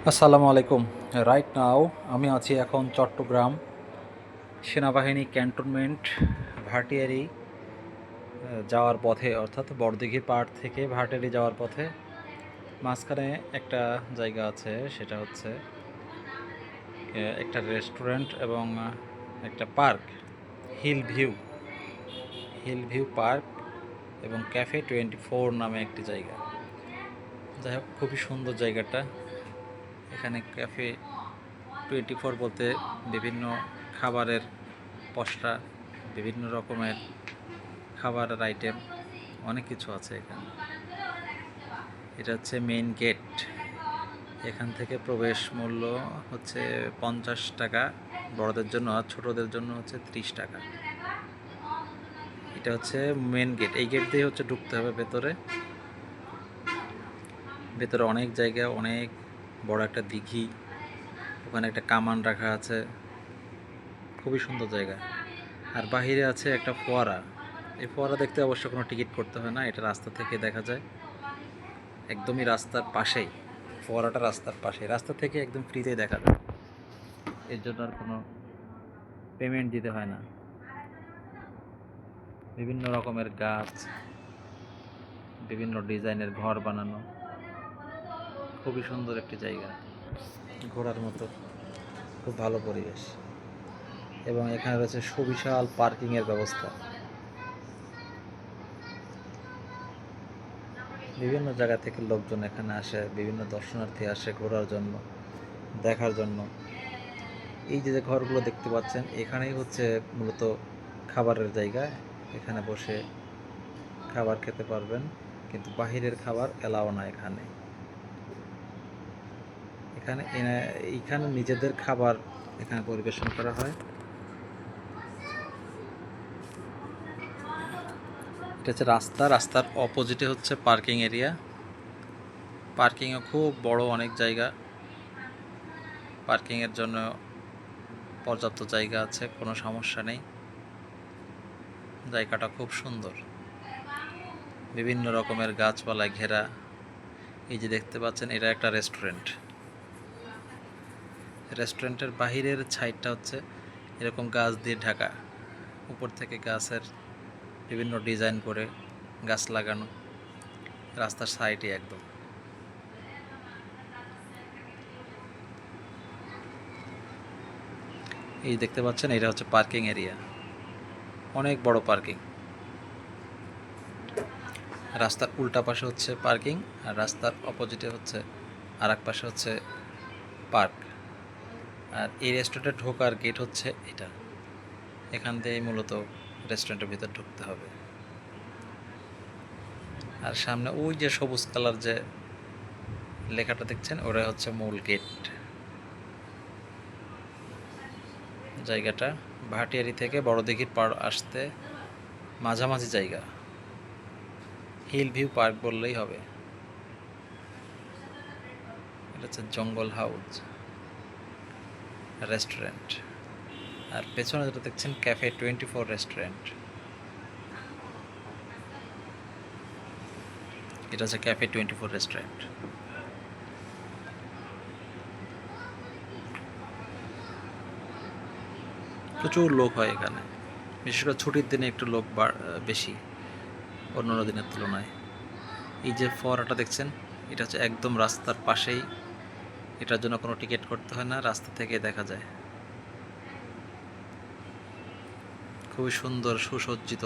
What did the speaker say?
আসসালামু আলাইকুম। Right now আমি আছি এখন চট্টগ্রাম সেনাবাহিনী ক্যান্টনমেন্ট ভাটিয়ারি যাওয়ার পথে, অর্থাৎ বড়দিঘির পাড় থেকে ভাটিয়ারি যাওয়ার পথে। মাঝখানে একটা জায়গা আছে, সেটা হচ্ছে একটা রেস্টুরেন্ট এবং একটা park, hill view hill view park এবং ক্যাফে 24 নামে একটি জায়গা। যাই হোক, খুবই সুন্দর জায়গাটা। এখানে ক্যাফে 24 বলতে বিভিন্ন খাবারের পসরা, বিভিন্ন রকমের খাবারের আইটেম, অনেক কিছু আছে এখানে। এটা হচ্ছে মেইন গেট। এখান থেকে প্রবেশ মূল্য হচ্ছে 50 টাকা বড়দের জন্য, আর ছোটদের জন্য হচ্ছে 30 টাকা। এটা হচ্ছে মেইন গেট। এই গেট দিয়ে হচ্ছে ঢুকতে হবে ভেতরে। ভেতরে অনেক জায়গা, অনেক বড় একটা দিঘি, ওখানে একটা কামান রাখা আছে, খুবই সুন্দর জায়গা। আর বাহিরে আছে একটা ফোয়ারা। এই ফোয়ারা দেখতে অবশ্য কোনো টিকিট করতে হয় না, এটা রাস্তা থেকে দেখা যায়, একদমই রাস্তার পাশেই। ফোয়ারাটা রাস্তার পাশে, রাস্তা থেকে একদম ফ্রিতেই দেখা যায়, এর জন্য আর কোনো পেমেন্ট দিতে হয় না। বিভিন্ন রকমের গাছ, বিভিন্ন ডিজাইনের ঘর বানানো, খুবই সুন্দর একটি জায়গা, ঘোরার মতো, খুব ভালো পরিবেশ। এবং এখানে রয়েছে সুবিশাল পার্কিংয়ের ব্যবস্থা। বিভিন্ন জায়গা থেকে লোকজন এখানে আসে, বিভিন্ন দর্শনার্থী আসে ঘোরার জন্য, দেখার জন্য। এই যে ঘরগুলো দেখতে পাচ্ছেন, এখানেই হচ্ছে মূলত খাবারের জায়গা। এখানে বসে খাবার খেতে পারবেন, কিন্তু বাহিরের খাবার এলাও না এখানে। এখানে এইখানে নিজেদের খাবার এখানে পরিবেশন করা হয়। এটা হচ্ছে রাস্তা, রাস্তার অপোজিটে হচ্ছে পার্কিং এরিয়া। পার্কিংও খুব বড়, অনেক জায়গা। পার্কিংয়ের জন্য পর্যাপ্ত জায়গা আছে, কোনো সমস্যা নেই। জায়গাটা খুব সুন্দর, বিভিন্ন রকমের গাছপালায় ঘেরা। এই যে দেখতে পাচ্ছেন, এটা একটা রেস্টুরেন্ট। রেস্টুরেন্টের বাহিরের সাইডটা হচ্ছে এরকম গাছ দিয়ে ঢাকা, উপর থেকে গাছের বিভিন্ন ডিজাইন করে গাছ লাগানো, রাস্তার সাইডে একদম। এই দেখতে পাচ্ছেন, এটা হচ্ছে পার্কিং এরিয়া, অনেক বড় পার্কিং। রাস্তার উল্টা পাশে হচ্ছে পার্কিং, আর রাস্তার অপোজিটে হচ্ছে আর এক পাশে হচ্ছে পার্ক। আর এই রেস্টুরেন্টে ঢোকার গেট হচ্ছে এটা, এখান থেকেই মূলত রেস্টুরেন্টের ভিতর ঢুকতে হবে। আর সামনে ওই যে সবুজ কালার যে লেখাটা দেখছেন, ওটা হচ্ছে মূল গেট। জায়গাটা ভাটিয়ারি থেকে বড়দিঘির পাড় আসতে মাঝামাঝি জায়গা, হিল ভিউ পার্ক বললেই হবে। এটা হচ্ছে জঙ্গল হাউস রেস্টুরেন্ট। আর পেছনে যেটা দেখছেন, ক্যাফে 24 রেস্টুরেন্ট। এটা হচ্ছে ক্যাফে 24 রেস্টুরেন্ট। প্রচুর লোক হয় এখানে, বিশেষ করে ছুটির দিনে একটু লোক বেশি অন্যান্য দিনের তুলনায়। এই যে ফোয়ারাটা দেখছেন, এটা হচ্ছে একদম রাস্তার পাশেই, এটার জন্য কোনো টিকিট করতে হয় না, রাস্তা থেকে দেখা যায়। খুবই সুন্দর সুসজ্জিত